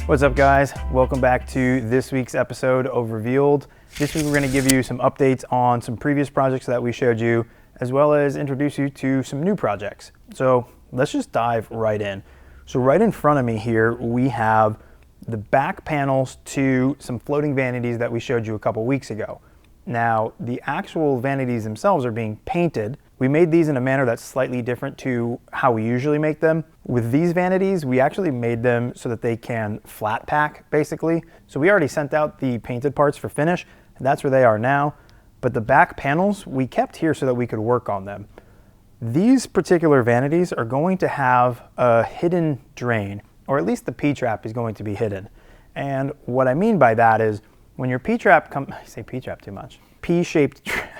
What's up, guys? Welcome back to this week's episode of Revealed. This week we're going to give you some updates on some previous projects that we showed you, as well as introduce you to some new projects. So let's just dive right in. So right in front of me here, we have the back panels to some floating vanities that we showed you a couple weeks ago. Now, the actual vanities themselves are being painted. We made these in a manner that's slightly different to how we usually make them. With these vanities, we actually made them so that they can flat pack, basically. So we already sent out the painted parts for finish, and that's where they are now. But the back panels, we kept here so that we could work on them. These particular vanities are going to have a hidden drain, or at least the P-trap is going to be hidden. And what I mean by that is, when your P-trap comes, I say P-trap too much, P-shaped trap.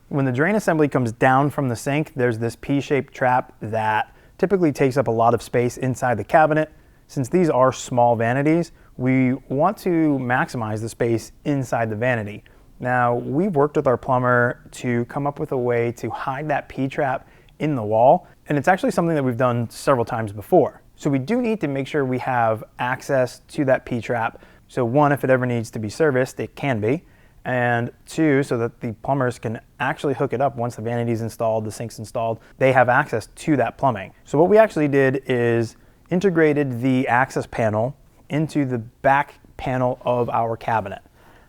When the drain assembly comes down from the sink, there's this P-shaped trap that typically takes up a lot of space inside the cabinet. Since these are small vanities, we want to maximize the space inside the vanity. Now, we've worked with our plumber to come up with a way to hide that P-trap in the wall, and it's actually something that we've done several times before. So we do need to make sure we have access to that P-trap. So one, if it ever needs to be serviced, it can be. And two, so that the plumbers can actually hook it up once the vanity's installed, the sink's installed, they have access to that plumbing. So what we actually did is integrated the access panel into the back panel of our cabinet.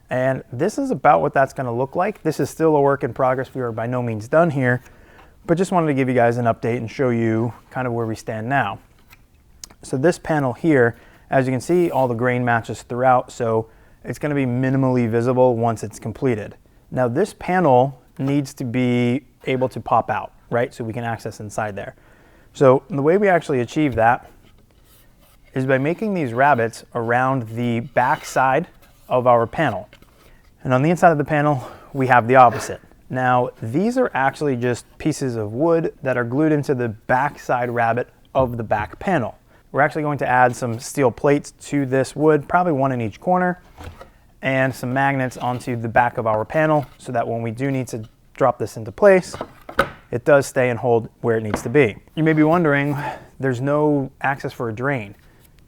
And this is about what that's gonna look like. This is still a work in progress. We are by no means done here, but just wanted to give you guys an update and show you kind of where we stand now. So this panel here, as you can see, all the grain matches throughout, so it's going to be minimally visible once it's completed. Now this panel needs to be able to pop out, right? So we can access inside there. So the way we actually achieve that is by making these rabbets around the back side of our panel. And on the inside of the panel, we have the opposite. Now these are actually just pieces of wood that are glued into the back side rabbet of the back panel. We're actually going to add some steel plates to this wood, probably one in each corner, and some magnets onto the back of our panel so that when we do need to drop this into place, it does stay and hold where it needs to be. You may be wondering, there's no access for a drain.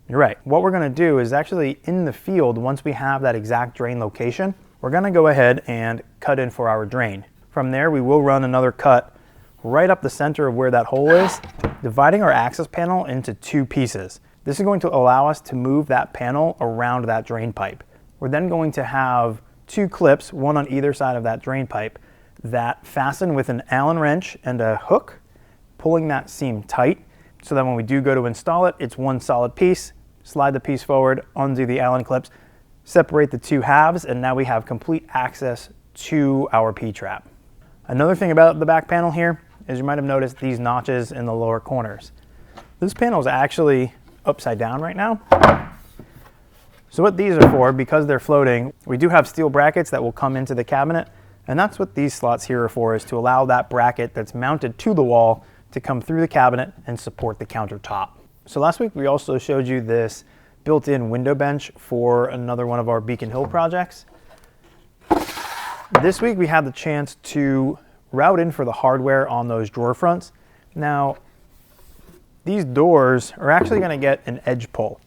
You're right. What we're going to do is actually in the field, once we have that exact drain location, we're going to go ahead and cut in for our drain. From there, we will run another cut right up the center of where that hole is, dividing our access panel into two pieces. This is going to allow us to move that panel around that drain pipe. We're then going to have two clips, one on either side of that drain pipe, that fasten with an Allen wrench and a hook, pulling that seam tight so that when we do go to install it, it's one solid piece. Slide the piece forward, undo the Allen clips, separate the two halves, and now we have complete access to our P-trap. Another thing about the back panel here is you might have noticed these notches in the lower corners. This panel is actually upside down right now. So what these are for, because they're floating, we do have steel brackets that will come into the cabinet, and that's what these slots here are for, is to allow that bracket that's mounted to the wall to come through the cabinet and support the countertop. So last week we also showed you this built-in window bench for another one of our Beacon Hill projects. This week we had the chance to route in for the hardware on those drawer fronts. Now, these doors are actually going to get an edge pull.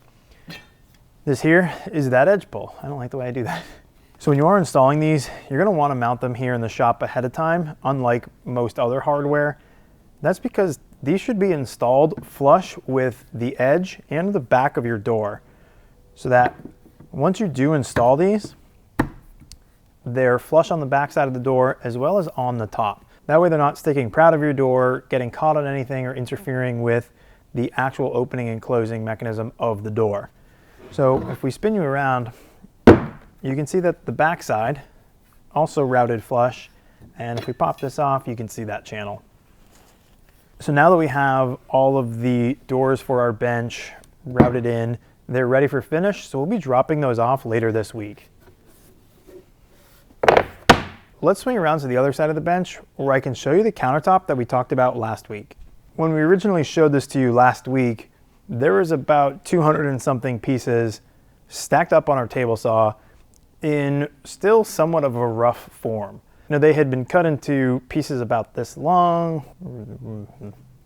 This here is that edge pull. I don't like the way I do that. So when you are installing these, you're going to want to mount them here in the shop ahead of time, unlike most other hardware. That's because these should be installed flush with the edge and the back of your door, so that once you do install these, they're flush on the back side of the door as well as on the top. That way they're not sticking proud of your door, getting caught on anything, or interfering with the actual opening and closing mechanism of the door. So if we spin you around, you can see that the back side also routed flush, and if we pop this off, you can see that channel. So now that we have all of the doors for our bench routed in, they're ready for finish, so we'll be dropping those off later this week. Let's swing around to the other side of the bench where I can show you the countertop that we talked about last week. When we originally showed this to you last week, there was about 200 and something pieces stacked up on our table saw in still somewhat of a rough form. Now, they had been cut into pieces about this long.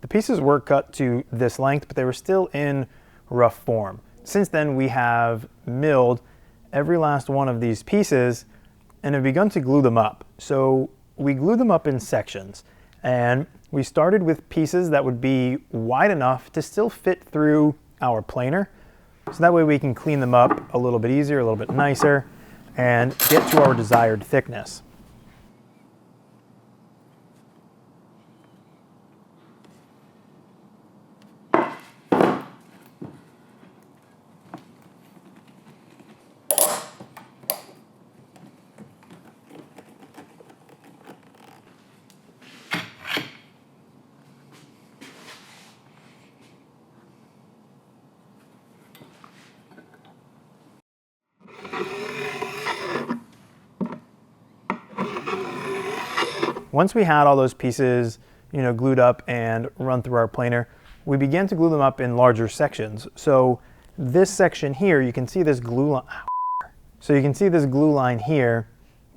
The pieces were cut to this length, but they were still in rough form. Since then, we have milled every last one of these pieces and have begun to glue them up. So we glue them up in sections, and we started with pieces that would be wide enough to still fit through our planer. So that way we can clean them up a little bit easier, a little bit nicer, and get to our desired thickness. Once we had all those pieces, glued up and run through our planer, we began to glue them up in larger sections. So this section here, you can see this glue line. So you can see this glue line here.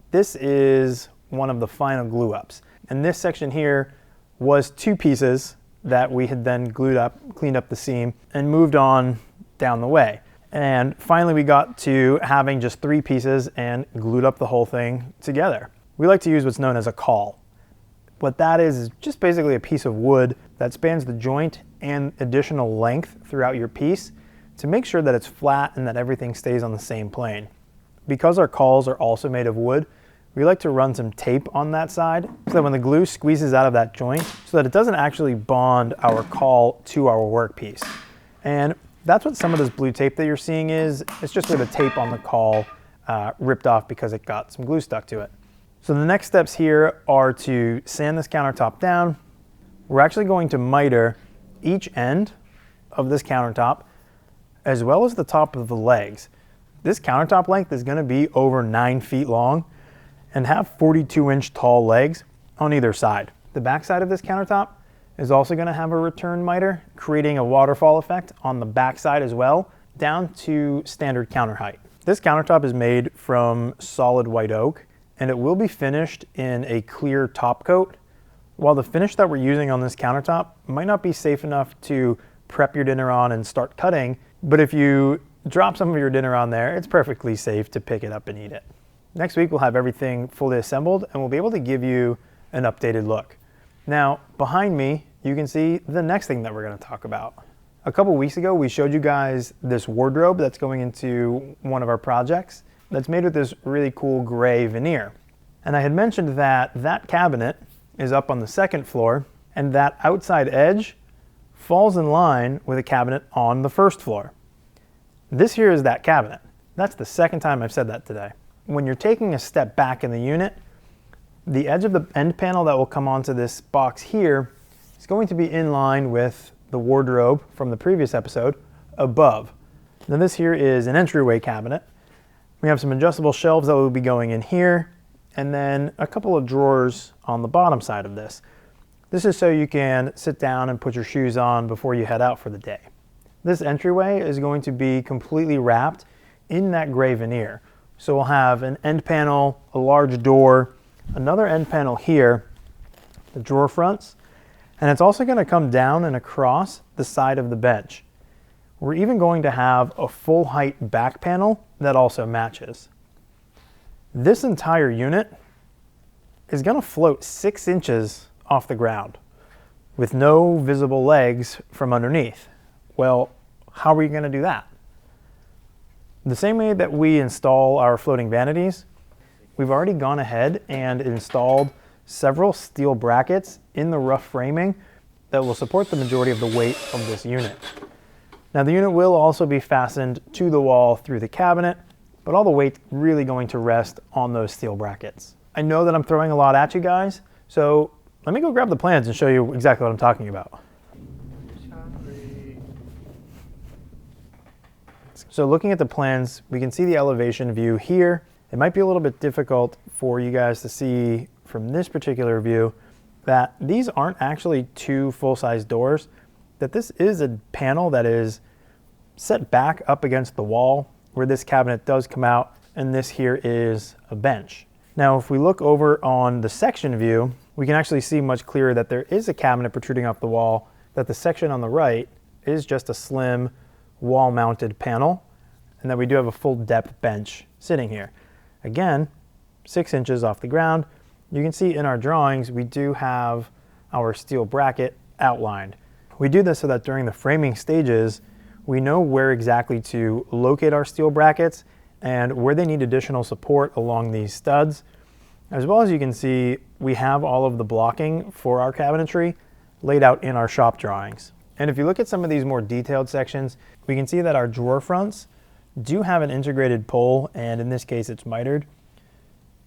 This is one of the final glue ups. And this section here was 2 pieces that we had then glued up, cleaned up the seam, and moved on down the way. And finally we got to having just 3 pieces and glued up the whole thing together. We like to use what's known as a caul. What that is just basically a piece of wood that spans the joint and additional length throughout your piece to make sure that it's flat and that everything stays on the same plane. Because our cauls are also made of wood, we like to run some tape on that side so that when the glue squeezes out of that joint, so that it doesn't actually bond our caul to our workpiece. And that's what some of this blue tape that you're seeing is. It's just where the tape on the caul ripped off because it got some glue stuck to it. So the next steps here are to sand this countertop down. We're actually going to miter each end of this countertop as well as the top of the legs. This countertop length is going to be over 9 feet long and have 42-inch tall legs on either side. The back side of this countertop is also going to have a return miter, creating a waterfall effect on the back side as well, down to standard counter height. This countertop is made from solid white oak, and it will be finished in a clear top coat. While the finish that we're using on this countertop might not be safe enough to prep your dinner on and start cutting, but if you drop some of your dinner on there, it's perfectly safe to pick it up and eat it. Next week, we'll have everything fully assembled and we'll be able to give you an updated look. Now, behind me, you can see the next thing that we're going to talk about. A couple weeks ago, we showed you guys this wardrobe that's going into one of our projects that's made with this really cool gray veneer. And I had mentioned that that cabinet is up on the 2nd floor and that outside edge falls in line with a cabinet on the 1st floor. This here is that cabinet. That's the 2nd time I've said that today. When you're taking a step back in the unit, the edge of the end panel that will come onto this box here is going to be in line with the wardrobe from the previous episode above. Now this here is an entryway cabinet. We have some adjustable shelves that will be going in here, and then a couple of drawers on the bottom side of this. This is so you can sit down and put your shoes on before you head out for the day. This entryway is going to be completely wrapped in that gray veneer. So we'll have an end panel, a large door, another end panel here, the drawer fronts, and it's also going to come down and across the side of the bench. We're even going to have a full height back panel that also matches. This entire unit is going to float 6 inches off the ground with no visible legs from underneath. Well, how are we going to do that? The same way that we install our floating vanities, we've already gone ahead and installed several steel brackets in the rough framing that will support the majority of the weight of this unit. Now the unit will also be fastened to the wall through the cabinet, but all the weight's really going to rest on those steel brackets. I know that I'm throwing a lot at you guys, so let me go grab the plans and show you exactly what I'm talking about. So looking at the plans, we can see the elevation view here. It might be a little bit difficult for you guys to see from this particular view that these aren't actually 2 full-size doors, that this is a panel that is set back up against the wall where this cabinet does come out, and this here is a bench. Now if we look over on the section view, we can actually see much clearer that there is a cabinet protruding off the wall, that the section on the right is just a slim wall-mounted panel, and then we do have a full depth bench sitting here. Again, 6 inches off the ground. You can see in our drawings, we do have our steel bracket outlined. We do this so that during the framing stages, we know where exactly to locate our steel brackets and where they need additional support along these studs. As well as you can see, we have all of the blocking for our cabinetry laid out in our shop drawings. And if you look at some of these more detailed sections, we can see that our drawer fronts do have an integrated pole, and in this case it's mitered.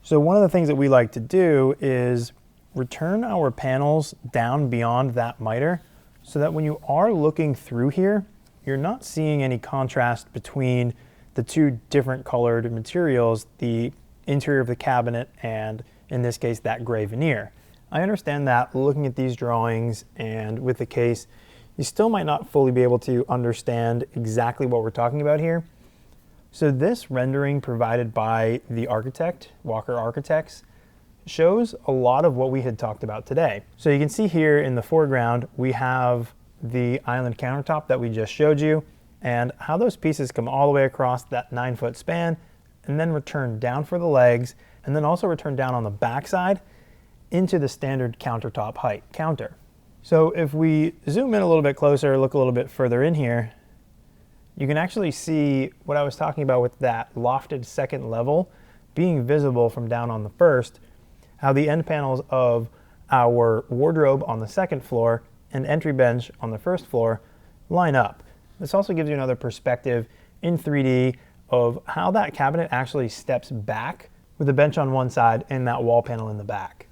So one of the things that we like to do is return our panels down beyond that miter so that when you are looking through here, you're not seeing any contrast between the two different colored materials, the interior of the cabinet and, in this case, that gray veneer. I understand that looking at these drawings and with the case, you still might not fully be able to understand exactly what we're talking about here. So this rendering provided by the architect, Walker Architects, shows a lot of what we had talked about today. So you can see here in the foreground, we have the island countertop that we just showed you and how those pieces come all the way across that 9-foot span and then return down for the legs and then also return down on the back side into the standard countertop height counter. So if we zoom in a little bit closer, look a little bit further in here, you can actually see what I was talking about with that lofted second level being visible from down on the first, how the end panels of our wardrobe on the second floor and entry bench on the first floor line up. This also gives you another perspective in 3D of how that cabinet actually steps back with the bench on one side and that wall panel in the back.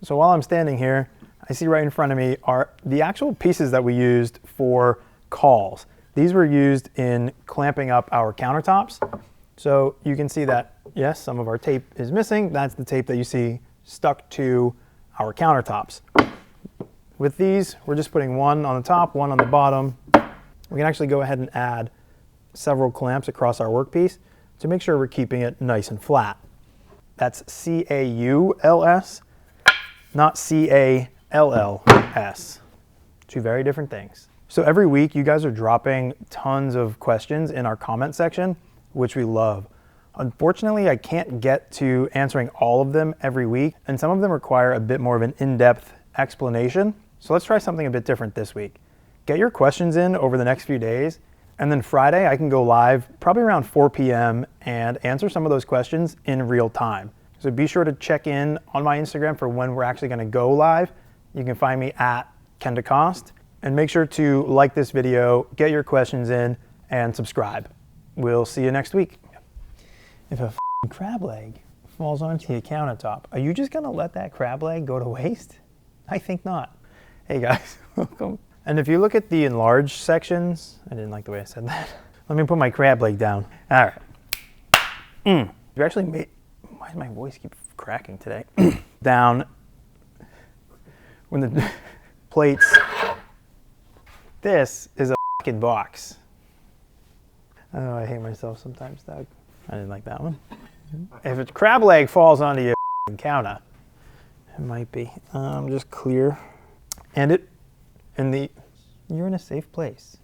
So while I'm standing here, I see right in front of me are the actual pieces that we used for cauls. These were used in clamping up our countertops. So you can see that, yes, some of our tape is missing. That's the tape that you see stuck to our countertops. With these, we're just putting one on the top, one on the bottom. We can actually go ahead and add several clamps across our workpiece to make sure we're keeping it nice and flat. That's C-A-U-L-S, not C-A-L-L-S. Two very different things. So every week, you guys are dropping tons of questions in our comment section, which we love. Unfortunately, I can't get to answering all of them every week, and some of them require a bit more of an in-depth explanation. So let's try something a bit different this week. Get your questions in over the next few days, and then Friday I can go live probably around 4 p.m. and answer some of those questions in real time. So be sure to check in on my Instagram for when we're actually going to go live. You can find me at DeCost, and make sure to like this video, get your questions in, and subscribe. We'll see you next week. If a crab leg falls onto your countertop, are you just gonna let that crab leg go to waste? I think not. Hey guys, welcome. And if you look at the enlarged sections, I didn't like the way I said that. Let me put my crab leg down. All right. You actually made, why does my voice keep cracking today? Down when the plates, this is a fucking box. Oh, I hate myself sometimes, Doug. I didn't like that one. If a crab leg falls onto your counter, it might be. Just clear. And you're in a safe place.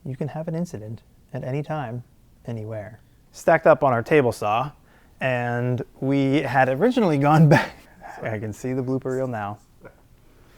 You can have an incident at any time, anywhere. Stacked up on our table saw, and we had originally gone back. I can see the blooper reel now.